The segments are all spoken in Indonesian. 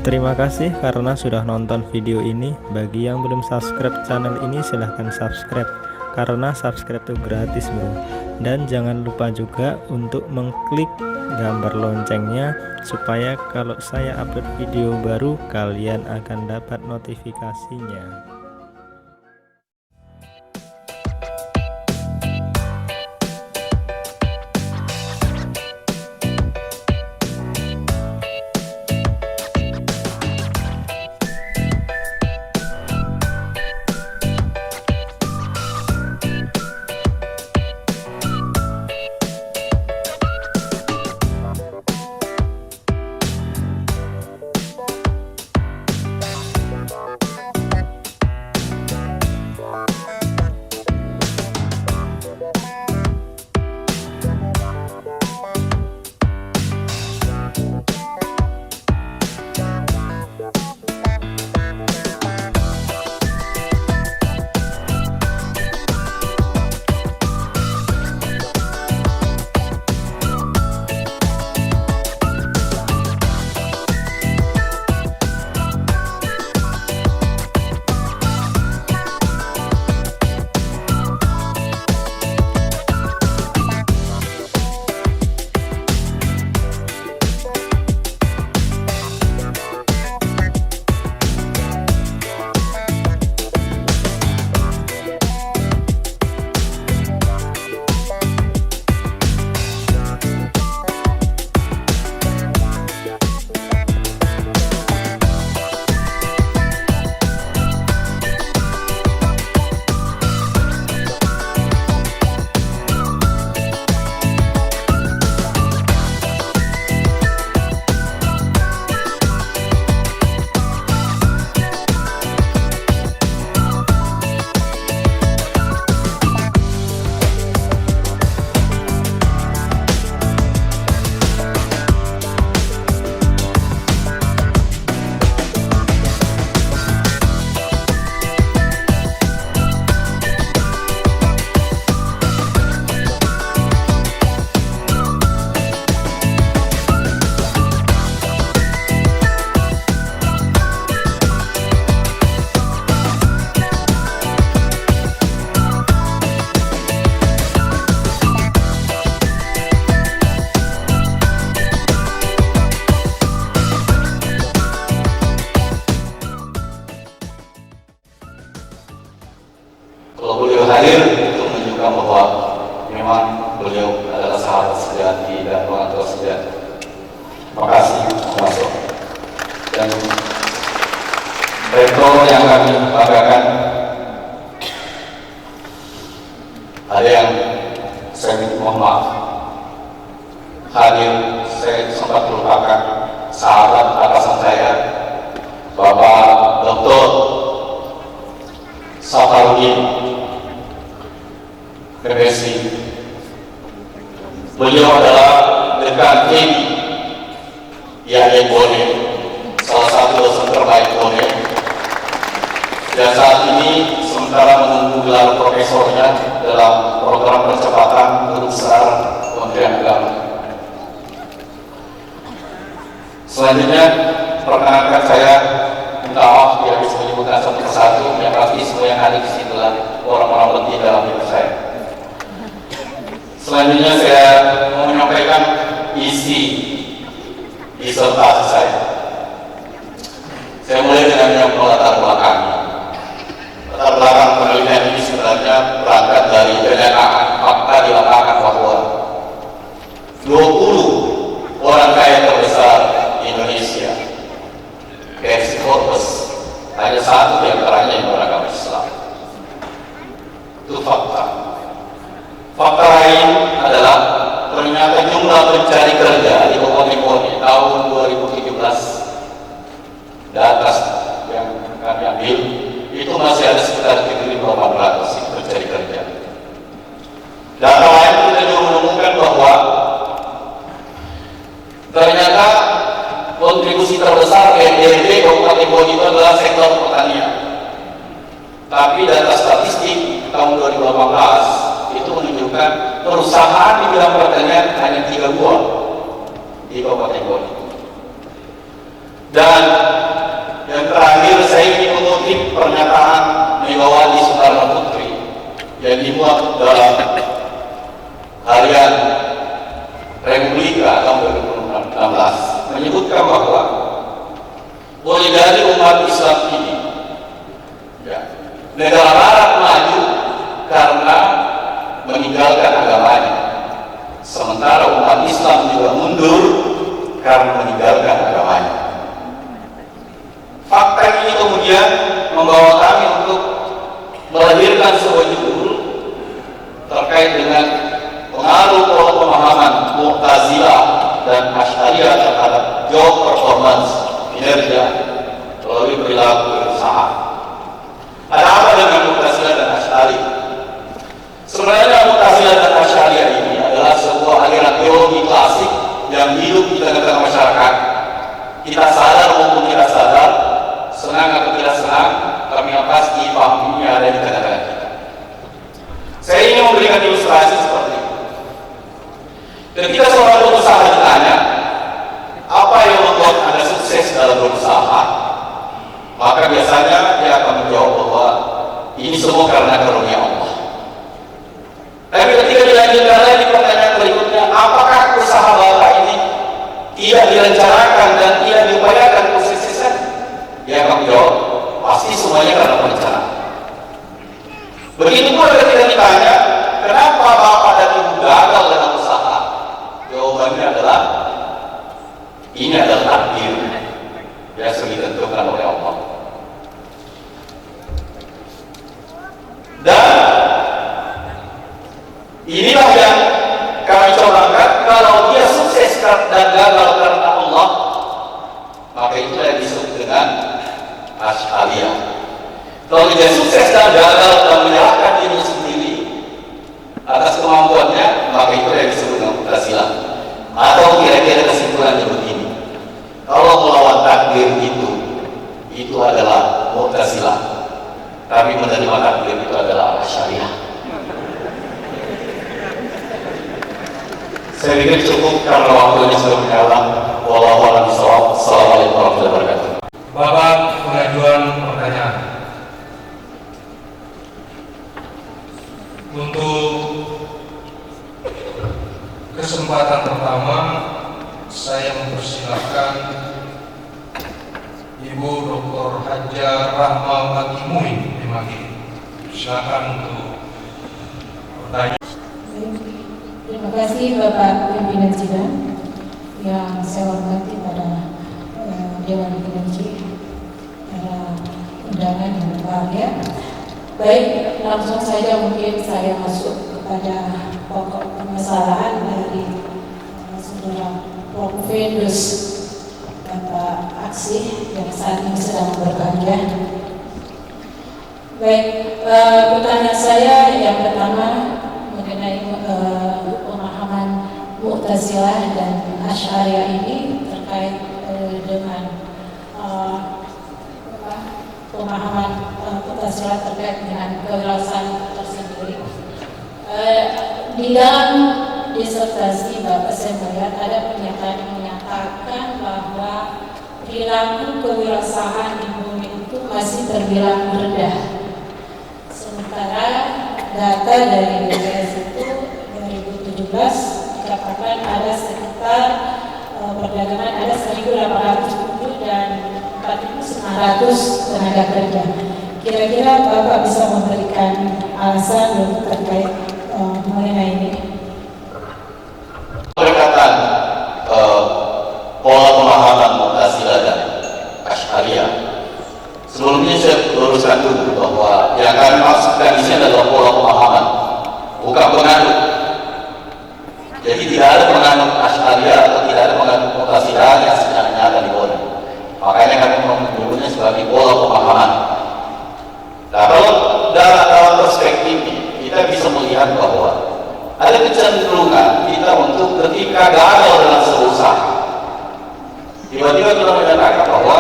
Terima kasih karena sudah nonton video ini. Bagi yang belum subscribe channel ini silahkan subscribe, karena subscribe itu gratis bro. Dan jangan lupa juga untuk mengklik gambar loncengnya, supaya kalau saya upload video baru kalian akan dapat notifikasinya. Kalau beliau hadir itu menunjukkan bahwa memang beliau adalah sahabat sejati dan pengatur sejati. Terima kasih masuk. Dan rektor yang kami banggakan, ada yang saya mohon maaf hadir, saya sempat melupakan sahabat atasan saya, Bapak Dr. Safarudin PBSI. Beliau adalah dekan Edi Yahya Bone, salah satu dosen terbaik Bone, dan saat ini sementara menunggu gelar profesornya dalam program percepatan guru besar Kementerian Agama. Selanjutnya perkenalkan saya minta maaf tidak bisa menyebutkan satu persatu, yang pasti semua yang hadir di situ adalah orang-orang penting dalam hidup saya. Selanjutnya saya mau menyampaikan isi disertasi saya. Saya mulai dengan yang latar belakang. Latar belakang penelitian ini sebenarnya berangkat dari kenyataan fakta di lapangan bahwa 20 orang kaya terbesar di Indonesia, versi Forbes, hanya satu di antaranya yang beragama Islam. Itu fakta. Fakta lain adalah ternyata jumlah pencari kerja di Kabupaten Bone tahun 2017, data yang kami ambil itu masih ada sekitar 1.800 pencari kerja. Data lain kita juga menemukan bahwa ternyata kontribusi terbesar PDB Kabupaten Bone itu adalah sektor pertanian. Tapi data statistik tahun 2018 itu menunjukkan perusahaan di bidang pertanian hanya 3 buah di Kabupaten Bone. Dan dimuat dalam harian Republika tahun 2016 menyebutkan bahwa boleh jadi umat Islam ini negara barat maju karena meninggalkan agamanya, sementara umat Islam juga mundur karena meninggalkan agamanya. Fakta ini kemudian membawa kami untuk melahirkan sebuah judul terkait dengan pengaruh pola pemahaman Mu'tazilah dan Asy'ariyah terhadap job performance, kinerja melalui perilaku berusaha. Ada apa dengan Mu'tazilah dan Asy'ari? Sebenarnya Mu'tazilah dan Asy'ariyah ini adalah sebuah aliran teologi klasik yang hidup di tengah-tengah masyarakat. Kita sadar maupun tidak sadar, senang atau tidak senang, kami yang pasti pahamnya ada di tengah-tengah kita. Saya ingin memberikan ilustrasi seperti ini. Ketika seorang pengusaha ditanya, apa yang membuat Anda sukses dalam berusaha? Maka biasanya dia akan menjawab bahwa ini semua karena karunia Allah. Tapi ketika dilanjutkan lagi pertanyaan berikutnya, apakah usaha Bapak ini tidak direncanakan dan tidak diupayakan kesuksesan? Dia akan menjawab, pasti semuanya karena perencanaan. Begitu pula ketika ditanya, kenapa Bapak dan Ibu gagal dalam usaha? Jawabannya adalah, ini adalah takdir yang sudah ditentukan oleh Allah. Dan inilah yang kami cobakan, kalau dia sukses dan gagal karena Allah, maka itu yang disebut dengan Asy'ariyah. Kalau dia sukses dan gagal dan menyalahkan diri sendiri atas kemampuannya, maka itu yang disebut dengan Mu'tazilah. Atau kira-kira kesimpulannya begini, kalau melawan takdir itu adalah Mu'tazilah, tapi menerima takdir itu adalah Asy'ariyah. Saya pikir cukup karena waktunya sudah menyalam. Wallahu a'lam bishawab. Assalamualaikum warahmatullahi wabarakatuh. Bapak pengajuan pertanyaan. Untuk kesempatan pertama, saya mempersilahkan Ibu Dr. Hajar Rahma Fatimui Demagi. Silakan untuk bertanya. Terima kasih Bapak Pimpinan Sidang yang saya hormati pada Dewan Kinerja, para undangan yang berbahagia. Baik, langsung saja mungkin saya masuk kepada pokok permasalahan dari saudara Prof. Vendus Bapak Aksi yang saat ini sedang berbahagia. Baik, pertanyaan saya yang pertama mengenai pemahaman Mu'tazilah dan Asy'ariyah ini terkait dengan pemahaman Mu'tazilah terkait dengan kewirausahaan tersendiri. Di dalam disertasi Bapak saya melihat ada pernyataan yang menyatakan bahwa perilaku kewirausahaan di bumi itu masih terbilang rendah. Sementara data dari BPS itu 2017 dikatakan ada sekitar perdagangan ada 1.807 dan 4.900 tenaga kerja. Kira-kira Bapak bisa memberikan alasan untuk terkait mengenai ini? Perkataan pola pemahaman Mu'tazilah dan Asy'ariyah. Sebelumnya saya luruskan dulu bahwa yang kami maksudkan di sini adalah pola pemahaman, bukan penganut. Jadi tidak ada penganut Asy'ariyah atau tidak ada penganut Mu'tazilah yang sebenarnya ada di bawah. Makanya kami menyebutnya sebagai pola pemahaman. Nah, kalau dalam perspektif ini kita bisa melihat bahwa ada kecenderungan kita untuk ketika gagal dalam sebuah usaha, tiba-tiba kita menyatakan bahwa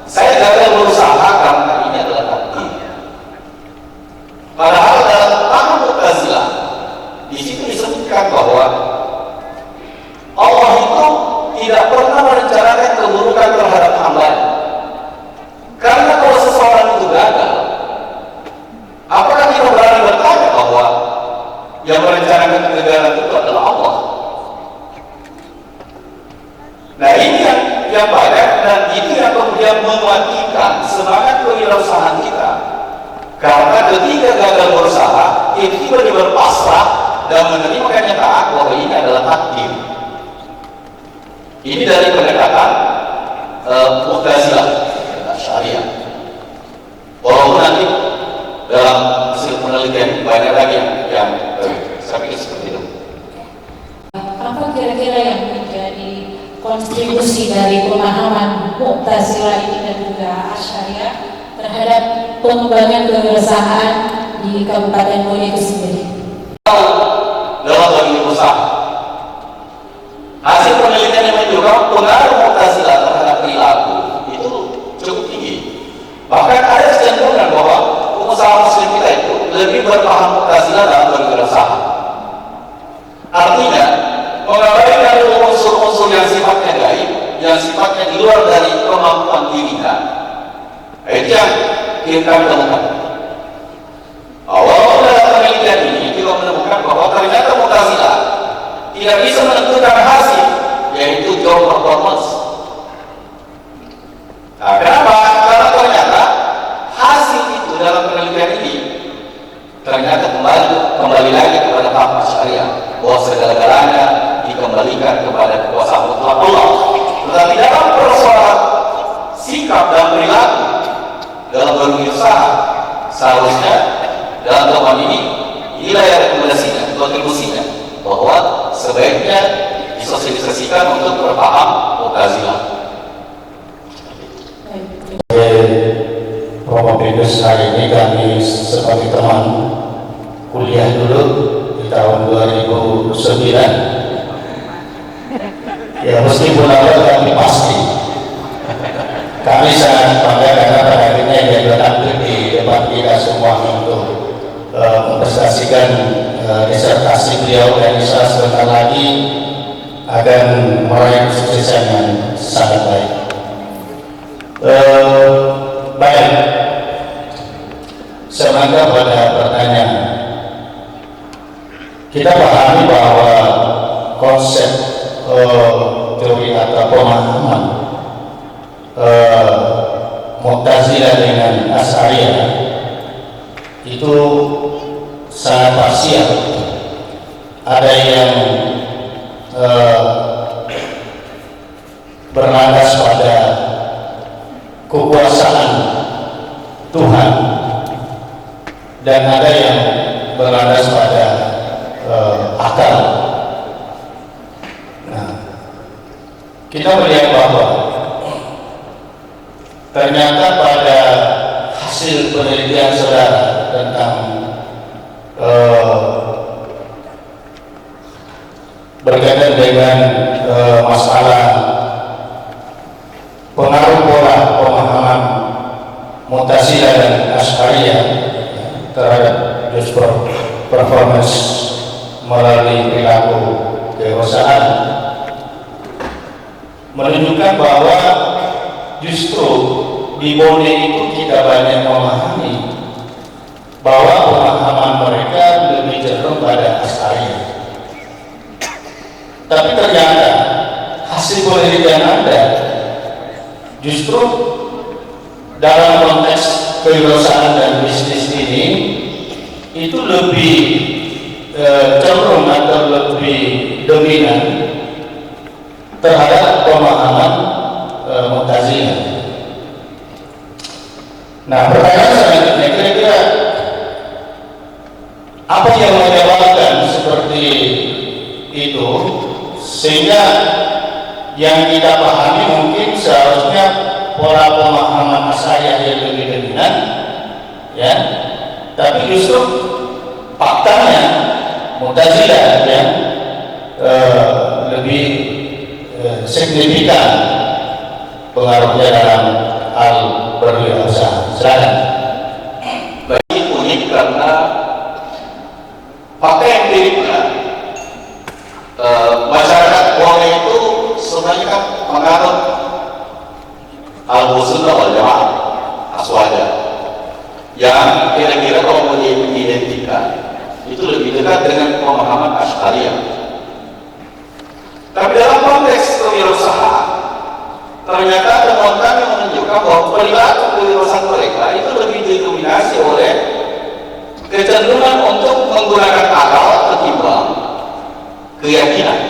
saya gagal berusaha karena ini adalah takdir. Padahal dalam paham Mu'tazilah di situ disebutkan bahwa Allah itu tidak pernah merencanakan dan itu yang kemudian mematikan semangat kewirausahaan kita. Karena ketika gagal berusaha, tiba-tiba dia berpasrah dan menerima kenyataan bahwa ini adalah takdir. Ini dari pendekatan Mu'tazilah Syariah. Walaupun nanti dalam hasil penelitian banyak lagi yang saya pikir seperti itu. Apa kira-kira yang menjadi kontribusi dari pemahaman Mu'tazilah ini dan juga Asy'ariyah terhadap pengembangan kewirausahaan di Kabupaten Bone itu sendiri? Dalam bagi usaha, hasil penelitian yang menunjukkan pengaruh Mu'tazilah terhadap perilaku itu cukup tinggi. Bahkan ada kecenderungan bahwa pengusaha muslim kita itu lebih berpaham Mu'tazilah dalam berwirausaha. Artinya, mengabaikan unsur-unsur yang sifatnya gaib, yang sifatnya di luar dari kemampuan diri kita. Itu yang kami temukan. Awal dalam penelitian ini kita menemukan bahwa ternyata Mu'tazilah tidak bisa menentukan hasil, yaitu job performance. Nah, kenapa? Karena ternyata hasil itu dalam penelitian ini ternyata kembali lagi kepada paham Asy'ariyah bahwa segala-galanya dikembalikan kepada kekuasaan mutlak Allah. Tetapi dalam persoalan sikap dan perilaku dalam berusaha, seharusnya dalam temuan inilah yang rekomendasinya, kontribusinya, bahwa sebaiknya disosialisasikan untuk berpaham Mu'tazilah. Promopedus hari ini kami sebagai teman kuliah dulu di tahun 2009. Ya meskipun awal kami pasti kami sangat bangga karena pada akhirnya dia bertampil di depan kita semua untuk mempresentasikan disertasi beliau, dan insya Allah sebentar lagi akan meraih kesuksesan yang sangat baik. Baik, semoga pada pertanyaan kita pahami bahwa konsep teori atau pemahaman Mu'tazilah dengan Asy'ariyah itu sangat parsial. Ada yang berlandas pada kekuasaan Tuhan, dan ada yang berlandas pada akal. Nah, kita melihat bahwa ternyata pada hasil penelitian saudara tentang berkaitan dengan masalah pengaruh pola pemahaman Mu'tazilah dan Asy'ariyah terhadap performance melalui perilaku kewirausahaan, menunjukkan bahwa justru di Bone itu kita banyak memahami bahwa pemahaman mereka lebih cenderung pada Asy'ariyah. Tapi ternyata hasil penelitian Anda justru dalam konteks kewirausahaan dan bisnis ini itu lebih cenderung atau lebih dominan terhadap pemahaman Mu'tazilah. Nah, pertanyaan selanjutnya, kira-kira apa yang menyebabkan seperti itu sehingga yang kita pahami mungkin seharusnya pola pemahaman Asy'ariyah yang lebih dominan, ya, tapi justru faktanya Mu'tazilah yang lebih signifikan pengaruhnya dalam hal berwirausaha. Silakan. Ini unik karena fakta empiriknya masyarakat Bone itu sebenarnya kan menganut Al-Sunnah wal Jamaah, Aswaja, yang kira-kira kalau mau diidentikan itu lebih dekat dengan pemahaman Asy'ariyah. Tapi dalam konteks kewirausahaan ternyata temuan kami menunjukkan bahwa perilaku kewirausahaan mereka itu lebih didominasi oleh kecenderungan untuk menggunakan akal ketimbang keyakinan.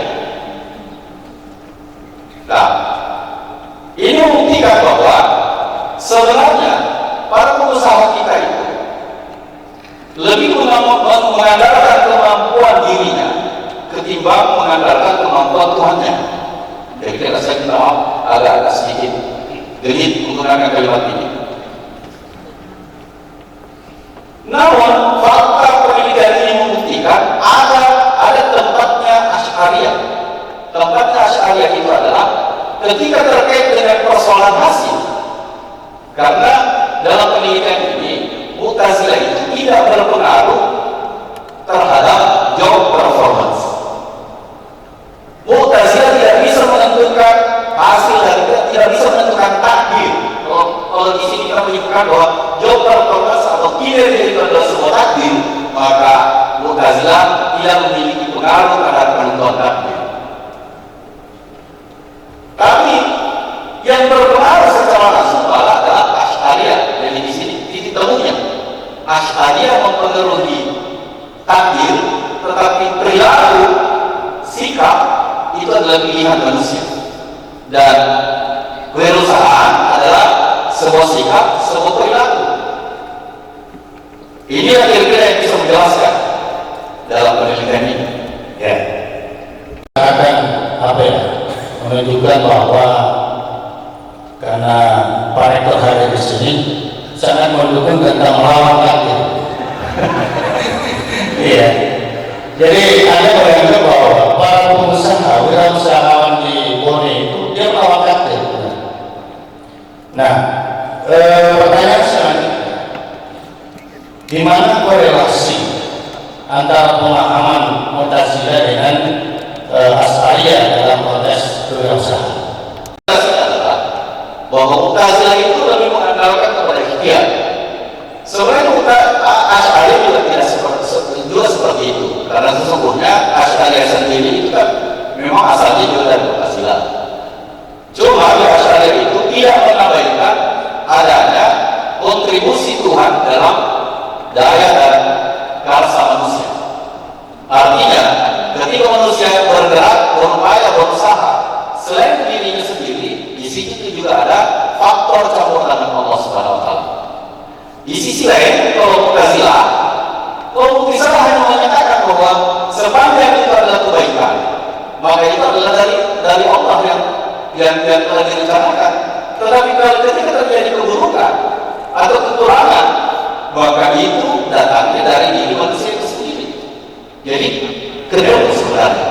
Nah, ini membuktikan bahwa sebenarnya para pengusaha kita itu lebih mengandalkan kemampuan dirinya ketimbang mengandalkan kemampuan Tuhannya. Jadi kalau saya minta maaf agak sedikit genit menggunakan kalimat ini. Namun fakta penelitian ini membuktikan ada tempatnya Asy'ariyah. Tempatnya Asy'ariyah itu adalah ketika terkait dengan persoalan hasil. Karena dalam penelitian ini Mu'tazilah itu tidak berpengaruh terhadap job performance. Mu'tazilah tidak bisa menentukan hasil dari tidak bisa menentukan takdir. Kalau di sini kita menyebutkan bahwa job performance atau kinerja itu adalah sebuah takdir, maka Mu'tazilah tidak memiliki pengaruh terhadap penentuan takdir. Tapi yang berpengaruh secara langsung adalah Asy'ariyah. Jadi di sini titik temunya Asy'ariyah mempengaruhi takdir, tetapi perilaku, sikap itu adalah pilihan manusia. Dan kewirausahaan adalah sebuah sikap, sebuah perilaku. Ini kira-kira yang bisa menjelaskan dalam penelitian ini. Ya. Akan apa ya? Menunjukkan bahwa karena para rektor hadir di sini sangat mendukung tentang melawan takdir. Iya. Jadi ada bayangkan bahwa para pengusaha, wirausahawan di Bone itu dia melawan takdir. Nah, pertanyaan selanjutnya, di mana korelasi antara pemahaman Mu'tazilah dengan Asy'ariyah dalam konteks kewirausahaan? Bahwa Mu'tazilah itu lebih mengandalkan kepada ikhtiar. Sebenarnya Asy'ariyah juga tidak seperti itu, karena sesungguhnya Asy'ariyah sendiri itu kan memang asalnya juga dari Mu'tazilah. Cuma di Asy'ariyah itu tidak mengabaikan adanya kontribusi Tuhan dalam daya dan karsa manusia. Artinya, ketika manusia bergerak, berupaya, berusaha, selain dirinya sendiri, di situ juga ada faktor campur tangan Allah Subhanahu wa taala. Di sisi lain, kalau Mu'tazilah hanya menyatakan bahwa sepanjang itu adalah kebaikan, maka itu adalah dari Allah yang telah direncanakan. Tetapi kalau ketika terjadi keburukan atau kekurangan, maka itu datangnya dari diri manusia itu sendiri. Jadi kedua sebenarnya.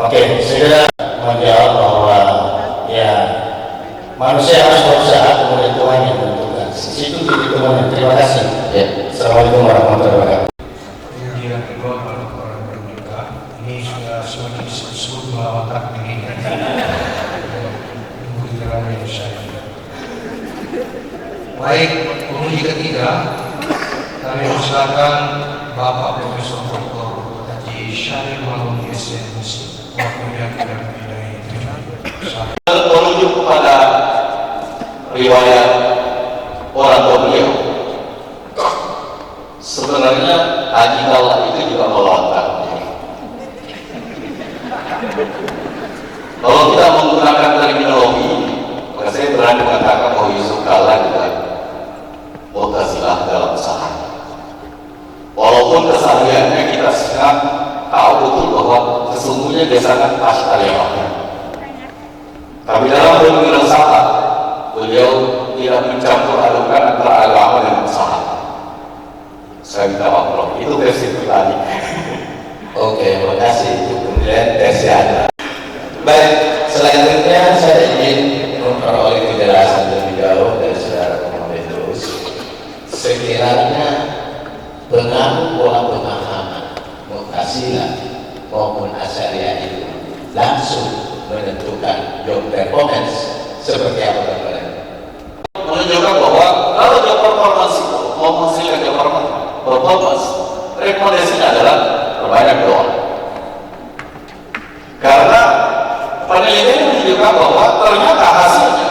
Oke, saya menjawab bahwa ya manusia harus berusaha, kemudian Tuhan yang menentukan. Situ titik temunya. Terima kasih. Ya. Assalamualaikum warahmatullahi wabarakatuh. Kemudian kedua orang juga ini sudah semakin disebut melawan takdir ini. Baik, penguji ketiga kami persilakan Bapak Profesor Dr. Haji Syaril Malum SMC waktunya tidak lebih dari 7 menit. Merujuk kepada riwayat orang tua beliau, sebenarnya Haji Kalla itu juga melawan takdir. Kalau kita menggunakan terminologi, maka saya berani mengatakan bahwa Yusuf Kalla juga Mu'tazilah dalam usaha. Walaupun kesehariannya kita sangat tahu betul bahwa sesungguhnya dia sangat Asy'ariyah. Tapi dalam berusaha, beliau tidak mencampur adukan antara agama dan usaha. Saya minta maaf, itu versi pribadi. Oke, terima kasih. Kemudian versi Anda. Baik, selanjutnya saya ingin memperoleh penjelasan lebih jauh dari saudara Muhammad Idrus. Sekiranya pengaruh pola pemahaman Mu'tazilah maupun Asy'ariyah itu langsung menentukan job performance seperti apa Bapak? Menunjukkan bahwa kalau job performance itu mau menghasilkan job performance, rekomendasinya adalah perbanyak doa. Karena penelitian menunjukkan bahwa ternyata hasilnya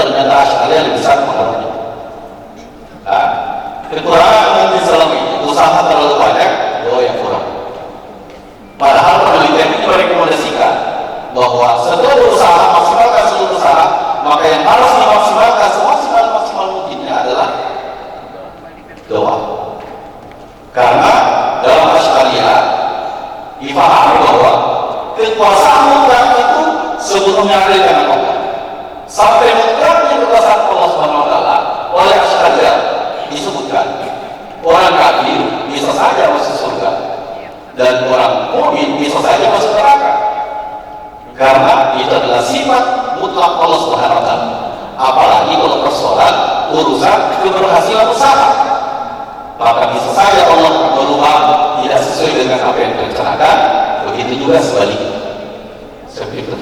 ternyata Asy'ariyah lebih besar pengaruhnya. Nah, kekurangan umat Islam ini usaha terlalu banyak, doa yang kurang. Padahal penelitian ini merekomendasikan bahwa setelah berusaha maksimalkan seluruh usaha, maka yang harus dimaksimalkan semaksimal mungkinnya adalah doa. Karena dalam Asy'ariyah dipahami bahwa kekuasaan mutlak itu sebelumnya ada di tangan Allah. Sampai mutlaknya kekuasaan Allah Subhanahu wa taala oleh Asy'ariyah disebutkan orang kafir bisa saja masuk surga dan orang mukmin bisa saja masuk neraka. Karena itu adalah sifat mutlak Allah Subhanahu wa taala. Apalagi kalau persoalan urusan keberhasilan usaha, maka bisa saja Allah berubah tidak sesuai dengan apa yang direncanakan. Begitu juga sebaliknya. Seperti itu.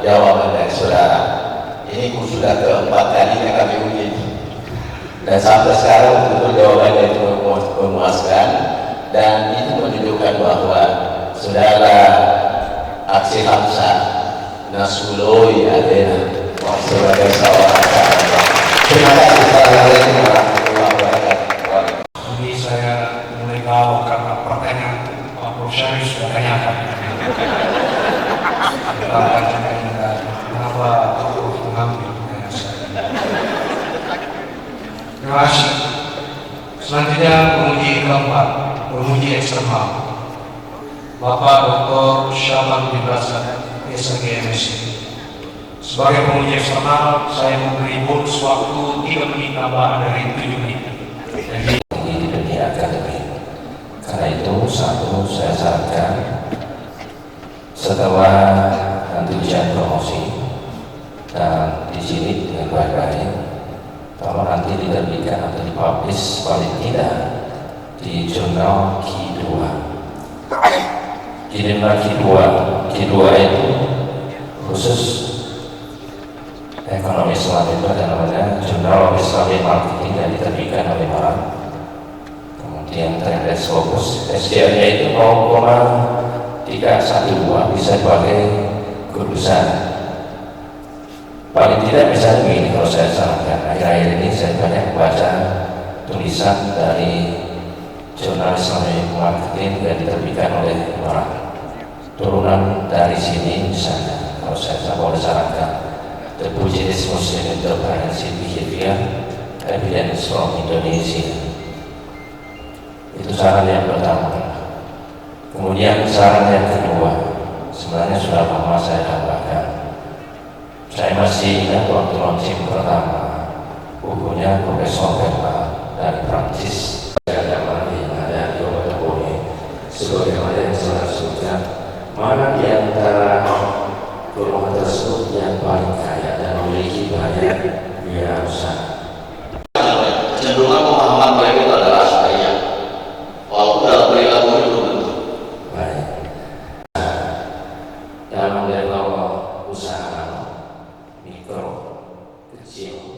Jawaban dari saudara ini sudah keempat kalinya kami uji, dan sampai sekarang tentu jawabannya itu memuaskan, dan itu menunjukkan bahwa saudara aksi Hamzah Nasrullah Adena sebagai seorang sahabat. Terima kasih. Assalamualaikum warahmatullahi wabarakatuh. Ini saya mulai galau karena pertanyaan Pak Prof. Syarif sudah tanyakan. Kenapa Pak Prof mengambil pertanyaan saya? Terima kasih. Selanjutnya penguji keempat, penguji eksternal. Bapak Dr. Syaban bin Hasan, SGMSI. Sebagai penguji eksternal, saya memberi bonus waktu 3 menit tambahan dari 7 menit. Jadi, Di dunia akademik. Karena itu satu saya sarankan setelah nanti ujian promosi dan dijilid dengan baik-baik, kalau nanti diterbitkan atau dipublish paling tidak di jurnal Q2. Di jurnal Q2 itu khusus ekonomi Islam, itu ada namanya Jurnal Islamic Marketing yang diterbitkan oleh orang. Kemudian trend fokus SDR-nya itu 0,312 bisa dipakai kurusan. Paling tidak misalnya begini, kalau saya sarankan, akhir-akhir ini saya banyak membaca tulisan dari Jurnal Islamic Marketing yang diterbitkan oleh orang. Turunan dari sini misalnya, kalau saya boleh sarankan, The Business Muslim Entrepreneurship Behavior Evidence from Indonesia. Itu saran yang pertama. Kemudian saran yang kedua, sebenarnya sudah lama saya tambahkan. Saya masih ingat waktu launching pertama bukunya Profesor Berman dari Prancis. Agama yang ada di Obatobone, sebagaimana yang saya sebutkan, mana di antara golongan tersebut yang paling kaya dan memiliki banyak wirausaha. Cenderungan pemahaman mereka itu adalah Asy'ariyah, walaupun dalam perilaku itu belum tentu. Baik. Dalam level usaha mikro, kecil,